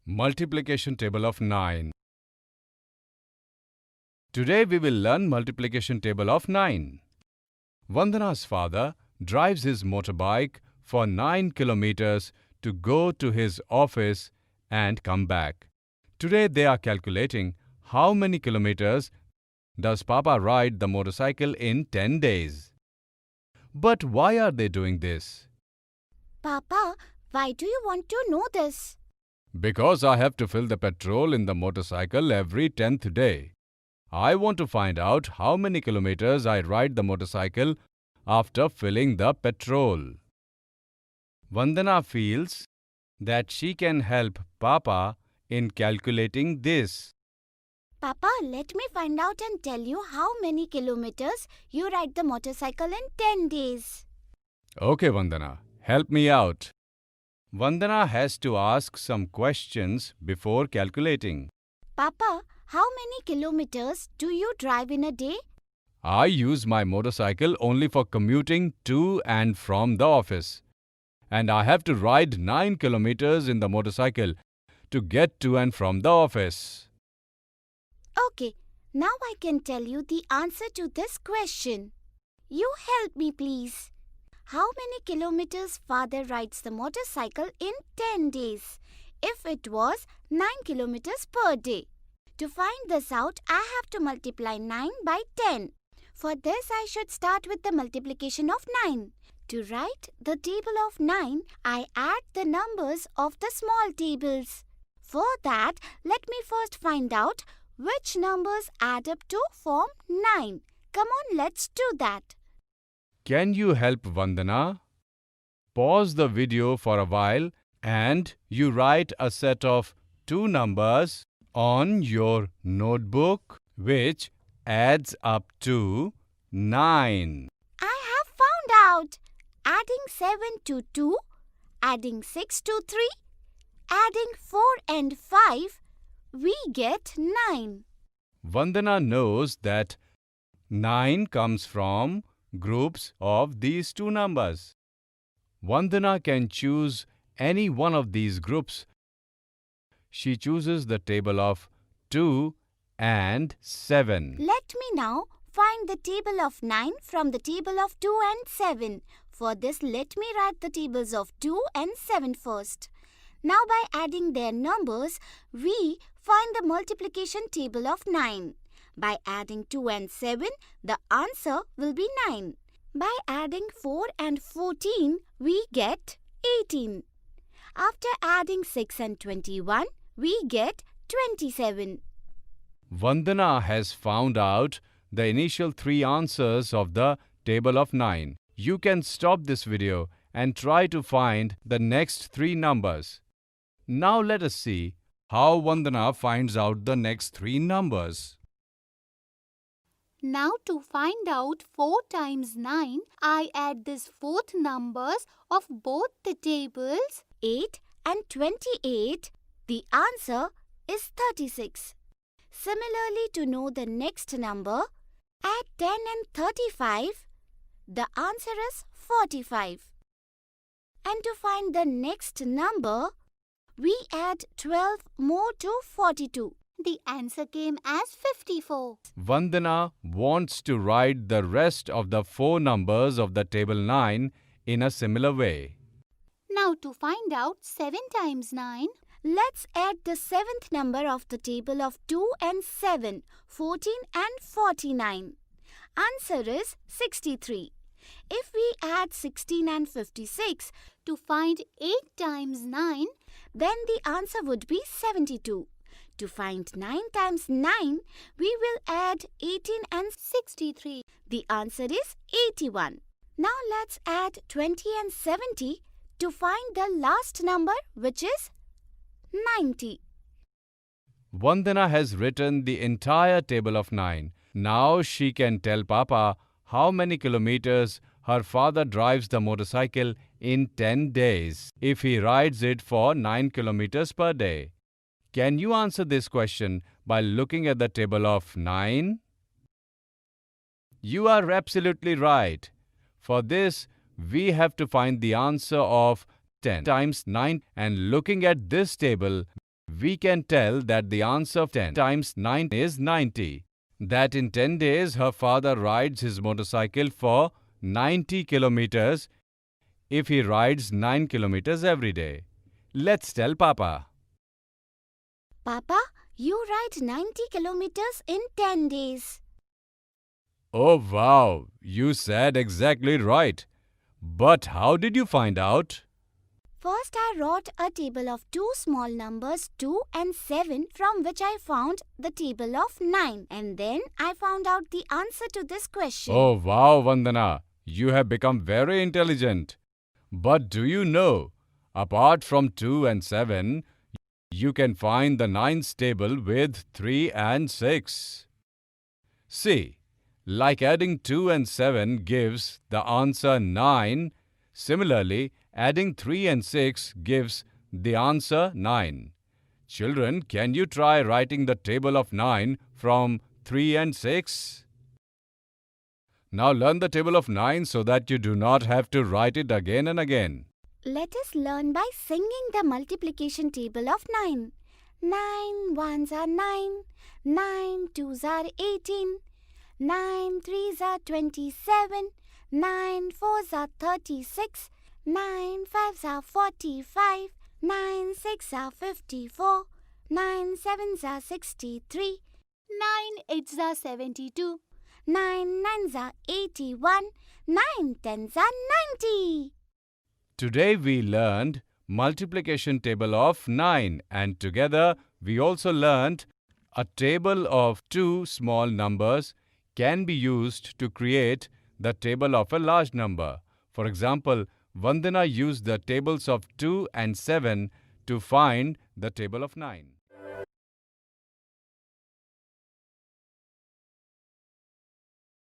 Multiplication table of 9. Today we will learn multiplication table of 9. Vandana's father drives his motorbike for 9 kilometers to go to his office and come back. Today they are calculating how many kilometers does Papa ride the motorcycle in 10 days. But why are they doing this? Papa, why do you want to know this? Because I have to fill the petrol in the motorcycle every 10th day. I want to find out how many kilometers I ride the motorcycle after filling the petrol. Vandana feels that she can help Papa in calculating this. Papa, let me find out and tell you how many kilometers you ride the motorcycle in 10 days. Okay, Vandana, help me out. Vandana has to ask some questions before calculating. Papa, how many kilometers do you drive in a day? I use my motorcycle only for commuting to and from the office. And I have to ride 9 kilometers in the motorcycle to get to and from the office. Okay, now I can tell you the answer to this question. You help me please. How many kilometers father rides the motorcycle in 10 days if it was 9 kilometers per day? To find this out, I have to multiply 9 by 10. For this, I should start with the multiplication of 9. To write the table of 9, I add the numbers of the small tables. For that, let me first find out which numbers add up to form 9. Come on, let's do that. Can you help Vandana? Pause the video for a while and you write a set of 2 numbers on your notebook which adds up to 9. I have found out. Adding 7 to 2, adding 6 to 3, adding 4 and 5, we get 9. Vandana knows that 9 comes from groups of these 2 numbers. Vandana can choose any one of these groups. She chooses the table of 2 and 7. Let me now find the table of 9 from the table of 2 and 7. For this, let me write the tables of 2 and 7 first. Now by adding their numbers, we find the multiplication table of 9. By adding 2 and 7, the answer will be 9. By adding 4 and 14, we get 18. After adding 6 and 21, we get 27. Vandana has found out the initial 3 answers of the table of 9. You can stop this video and try to find the next 3 numbers. Now let us see how Vandana finds out the next 3 numbers. Now to find out 4 times 9, I add these 4th numbers of both the tables. 8 and 28, the answer is 36. Similarly, to know the next number, add 10 and 35, the answer is 45. And to find the next number, we add 12 more to 42. The answer came as 54. Vandana wants to write the rest of the 4 numbers of the table 9 in a similar way. Now to find out 7 times 9, let's add the 7th number of the table of 2 and 7, 14 and 49. Answer is 63. If we add 16 and 56 to find 8 times 9, then the answer would be 72. To find 9 times 9, we will add 18 and 63. The answer is 81. Now let's add 20 and 70 to find the last number, which is 90. Vandana has written the entire table of 9. Now she can tell Papa how many kilometers her father drives the motorcycle in 10 days if he rides it for 9 kilometers per day. Can you answer this question by looking at the table of 9? You are absolutely right. For this, we have to find the answer of 10 times 9, and looking at this table, we can tell that the answer of 10 times 9 is 90. That in 10 days her father rides his motorcycle for 90 kilometers if he rides 9 kilometers every day. Let's tell Papa. Papa, you ride 90 kilometers in 10 days. Oh wow, you said exactly right. But how did you find out? First, I wrote a table of two small numbers 2 and 7 from which I found the table of 9. And then I found out the answer to this question. Oh wow, Vandana, you have become very intelligent. But do you know, apart from 2 and 7, you can find the 9's table with 3 and 6. See, like adding 2 and 7 gives the answer 9, similarly, adding 3 and 6 gives the answer 9. Children, can you try writing the table of 9 from 3 and 6? Now learn the table of 9 so that you do not have to write it again and again. Let us learn by singing the multiplication table of 9. 9 ones are 9, 9 twos are 18, 9 threes are 27, 9 fours are 36, 9 fives are 45, 9 six are 54, 9 sevens are 63, 9 eights are 72. 9 nines are 81, 9 tens are 90. Today we learned multiplication table of 9 and together we also learned a table of two small numbers can be used to create the table of a large number. For example, Vandana used the tables of 2 and 7 to find the table of 9.